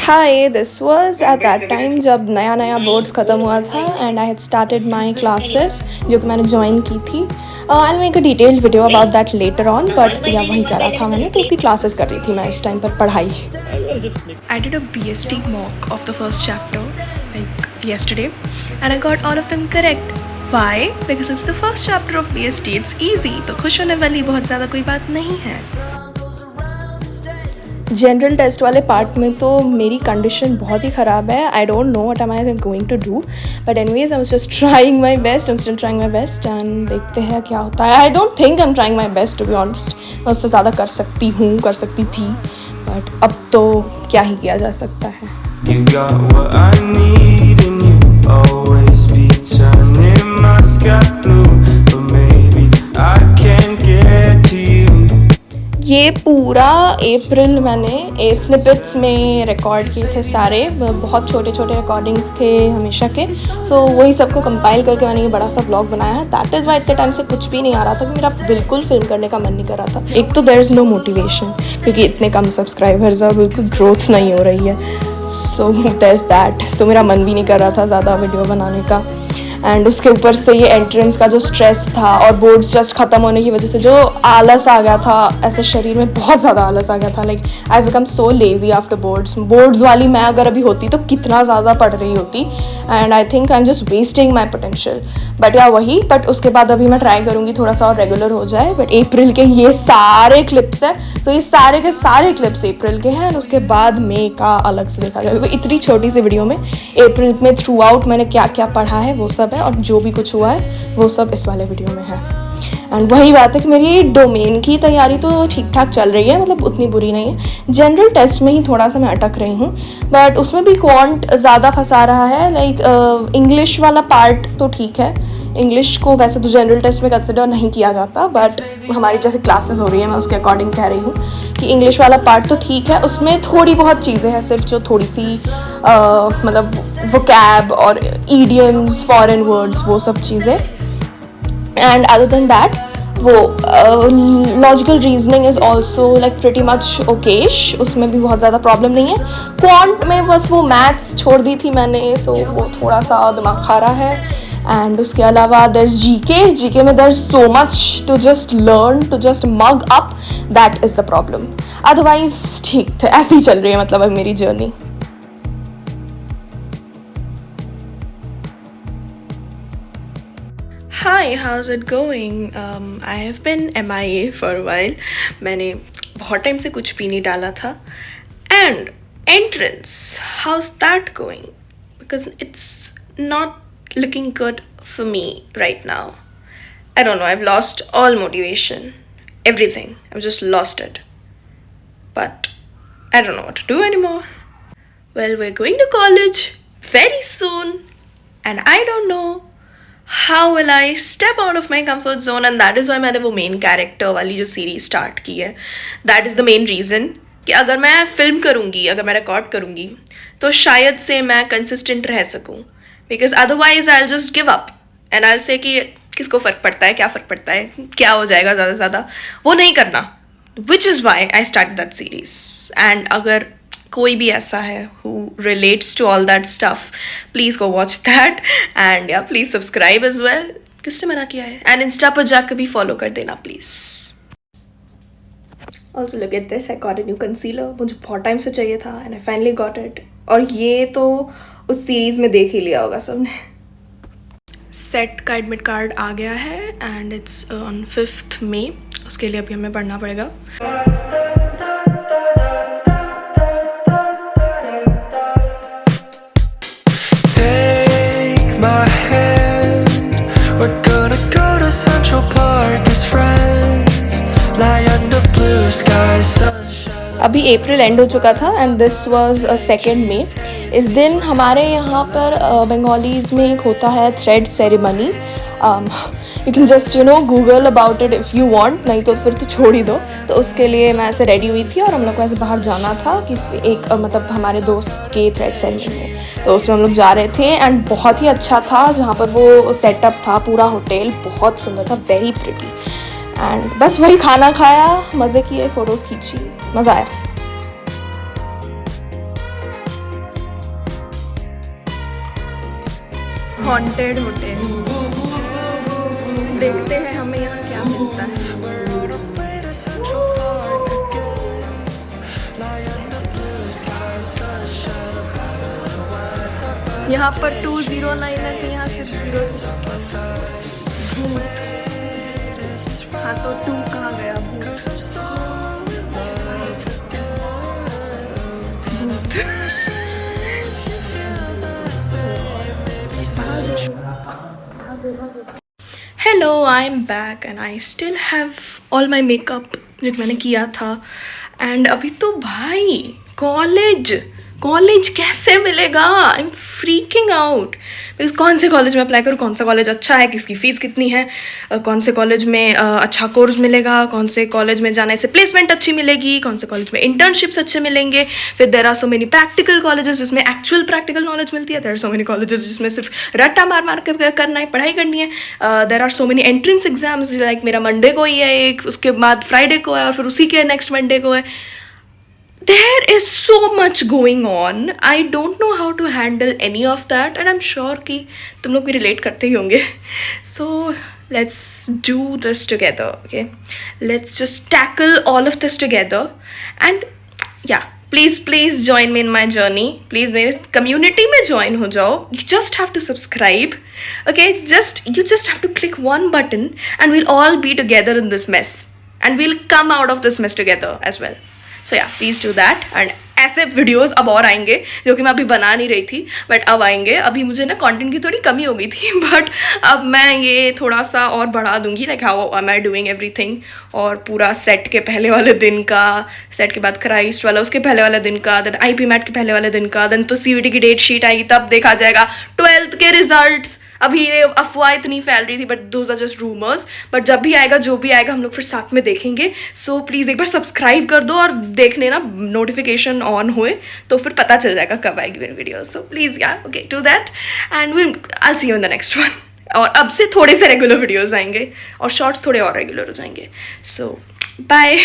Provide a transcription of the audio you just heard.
Hi, this was at that time जब नया नया बोर्ड्स ख़त्म हुआ था and I had started my classes जो कि मैंने ज्वाइन की थी. I'll make a detailed video about that later on, but या वही करा था मैंने, तो उसकी क्लासेस कर रही थी मैं इस टाइम पर पढ़ाई. I did a BST mock of the first chapter like yesterday and I got all of them correct. Why? Because it's the first chapter of BST. It's easy. तो खुश होने वाली बहुत ज़्यादा कोई बात नहीं है. जनरल टेस्ट वाले पार्ट में तो मेरी कंडीशन बहुत ही ख़राब है. I don't know what am I going to do, but anyways I was just trying my best. I am still trying my best and देखते हैं क्या होता है. I don't think I am trying my best to be honest. मैं उससे ज़्यादा कर सकती थी, बट अब तो क्या ही किया जा सकता है. You got what I need and you always be turning my sky blue, but maybe I can't get to you. ये पूरा अप्रैल मैंने स्निपेट्स में रिकॉर्ड किए थे सारे. बहुत छोटे छोटे रिकॉर्डिंग्स थे हमेशा के. सो वही सबको कंपाइल करके मैंने ये बड़ा सा ब्लॉग बनाया है. दैट इज़ वाई इतने टाइम से कुछ भी नहीं आ रहा था, मेरा बिल्कुल फिल्म करने का मन नहीं कर रहा था. एक तो देयर इज़ नो मोटिवेशन क्योंकि इतने कम सब्सक्राइबर्स और बिल्कुल ग्रोथ नहीं हो रही है. So there is that. तो मेरा मन भी नहीं कर रहा था ज़्यादा वीडियो बनाने का. एंड उसके ऊपर से ये एंट्रेंस का जो स्ट्रेस था और बोर्ड्स जस्ट ख़त्म होने की वजह से जो आलस आ गया था, ऐसे शरीर में बहुत ज़्यादा आलस आ गया था. Like I become so lazy after boards वाली मैं अगर अभी होती तो कितना ज़्यादा पढ़ रही होती. And I think I am just wasting my potential. But उसके बाद अभी मैं ट्राई करूँगी थोड़ा सा और रेगुलर हो जाए. बट अप्रैल के ये सारे क्लिप्स हैं, तो ये सारे के सारे क्लिप्स अप्रैल के हैं. और उसके बाद मई का अलग से देखा जाएगा. इतनी छोटी सी वीडियो में अप्रैल में थ्रू आउट मैंने क्या क्या पढ़ा है वो सब है, और जो भी कुछ हुआ है वो सब इस वाले वीडियो में है. एंड वही बात है कि मेरी डोमेन की तैयारी तो ठीक ठाक चल रही है, मतलब उतनी बुरी नहीं है. जनरल टेस्ट में ही थोड़ा सा मैं अटक रही हूँ, बट उसमें भी क्वांट ज़्यादा फंसा रहा है. लाइक इंग्लिश वाला पार्ट तो ठीक है. इंग्लिश को वैसे तो जनरल टेस्ट में कंसिडर नहीं किया जाता, बट हमारी जैसे क्लासेस हो रही है मैं उसके अकॉर्डिंग कह रही हूँ कि इंग्लिश वाला पार्ट तो ठीक है. उसमें थोड़ी बहुत चीज़ें हैं सिर्फ जो थोड़ी सी मतलब वोकैब और ईडियम्स, फॉरेन वर्ड्स, वो सब चीज़ें. एंड अदर देन दैट वो logical reasoning is also like pretty much okayish. उसमें भी बहुत ज़्यादा प्रॉब्लम नहीं है. क्वांट में बस वो मैथ्स छोड़ दी थी मैंने, सो वो थोड़ा सा दिमाग खा रहा है. एंड उसके अलावा देयर जीके में there so much to just learn, to just mug up. That is the problem. Otherwise ठीक थे, ऐसे ही चल रही है मतलब अब मेरी journey. Hi, how's it going? I have been MIA for a while. मैंने बहुत टाइम से कुछ भी नहीं डाला था. And entrance, how's that going? Because it's not looking good for me right now. I don't know, I've lost all motivation. Everything. I've just lost it. But I don't know what to do anymore. Well, we're going to college very soon. And I don't know how will I step out of my comfort zone, and that is why मैंने वो main character वाली जो series start की है. That is the main reason कि अगर मैं film करूँगी, अगर मैं रिकॉर्ड करूँगी तो शायद से मैं कंसिस्टेंट रह सकूँ. Because otherwise I will just give up and I will say कि किसको फ़र्क पड़ता है, क्या फ़र्क पड़ता है, क्या हो जाएगा ज़्यादा से ज़्यादा, वो नहीं करना. Which is why I start that series. And अगर कोई भी ऐसा है who relates to all that stuff, please go watch that and yeah, please subscribe as well. किसने मना किया है? And Insta पर जाकर भी follow कर देना please. Also look at this, I got a new concealer. मुझे बहुत टाइम से चाहिए था and I finally got it. और ये तो उस सीरीज़ में देख ही लिया होगा सबने. सेट का एडमिट कार्ड आ गया है and it's on 5th May. उसके लिए अभी हमें पढ़ना पड़ेगा. अभी अप्रैल एंड हो चुका था and this was 2nd May. इस दिन हमारे यहाँ पर बंगालीज़ में एक होता है thread ceremony. You can just Google about it if you want, नहीं तो फिर तो छोड़ ही दो. तो उसके लिए मैं ऐसे रेडी हुई थी और हम लोग को ऐसे बाहर जाना था किसी एक मतलब हमारे दोस्त के थ्रेड सेरेमनी में. तो उसमें हम लोग जा रहे थे एंड बहुत ही अच्छा था जहाँ पर वो सेटअप था. पूरा होटल बहुत सुंदर था, वेरी प्रिटी. एंड बस वही खाना खाया, मज़े किए, फ़ोटोज़ खींची, मज़ा आया. Haunted hotel. देखते हैं हमें यहाँ क्या मिलता है। यहाँ पर 209 है, तो यहाँ सिर्फ 06। हाँ तो 2 कहाँ गया? Hello, I am back and I still have all my makeup जो कि मैंने किया था। एंड अभी तो भाई कॉलेज कैसे मिलेगा? I am freaking out. Because कौन से कॉलेज में अप्लाई करूँ, कौन सा कॉलेज अच्छा है, किसकी फ़ीस कितनी है, कौन से कॉलेज में अच्छा कोर्स मिलेगा, कौन से कॉलेज में जाने से प्लेसमेंट अच्छी मिलेगी, कौन से कॉलेज में इंटर्नशिप्स अच्छे मिलेंगे। फिर there are so many practical colleges जिसमें एक्चुअल प्रैक्टिकल नॉलेज मिलती है। There are so many colleges जिसमें सिर्फ रट्टा मार के करना है, पढ़ाई करनी है। There are so many entrance exams, like मेरा मंडे को ही है एक, उसके बाद फ्राइडे को है, और फिर उसी के नेक्स्ट मंडे को है। There is so much going on. I don't know how to handle any of that, and I'm sure कि तुम लोग भी relate करते ही होंगे. So let's do this together, okay? Let's just tackle all of this together, and yeah, please join me in my journey. Please मेरे community में join हो जाओ. You just have to subscribe, okay? You just have to click one button, and we'll all be together in this mess, and we'll come out of this mess together as well. सो या please do that. And ऐसे videos अब और आएंगे जो कि मैं अभी बना नहीं रही थी, बट अब आएंगे। अभी मुझे ना कंटेंट की थोड़ी कमी हो गई थी, बट अब मैं ये थोड़ा सा और बढ़ा दूंगी, like how am I doing everything. और पूरा सेट के पहले वाले दिन का, सेट के बाद क्राइस्ट वाला उसके पहले वाले दिन का, देन IP मैट के पहले वाले दिन का, देन तो CUET की डेट शीट आएगी, तब देखा जाएगा 12th के रिजल्ट्स। अभी ये अफवाह इतनी फैल रही थी, but those are just rumours. But जब भी आएगा, जो भी आएगा, हम लोग फिर साथ में देखेंगे। सो प्लीज़ एक बार सब्सक्राइब कर दो और देख लेना, नोटिफिकेशन ऑन हुए तो फिर पता चल जाएगा कब आएगी मेरी वीडियो। सो प्लीज़ यार, okay, do that and I see you in the next one. और अब से थोड़े से रेगुलर वीडियोज़ आएंगे और शॉर्ट्स थोड़े और रेगुलर हो जाएंगे। सो बाय।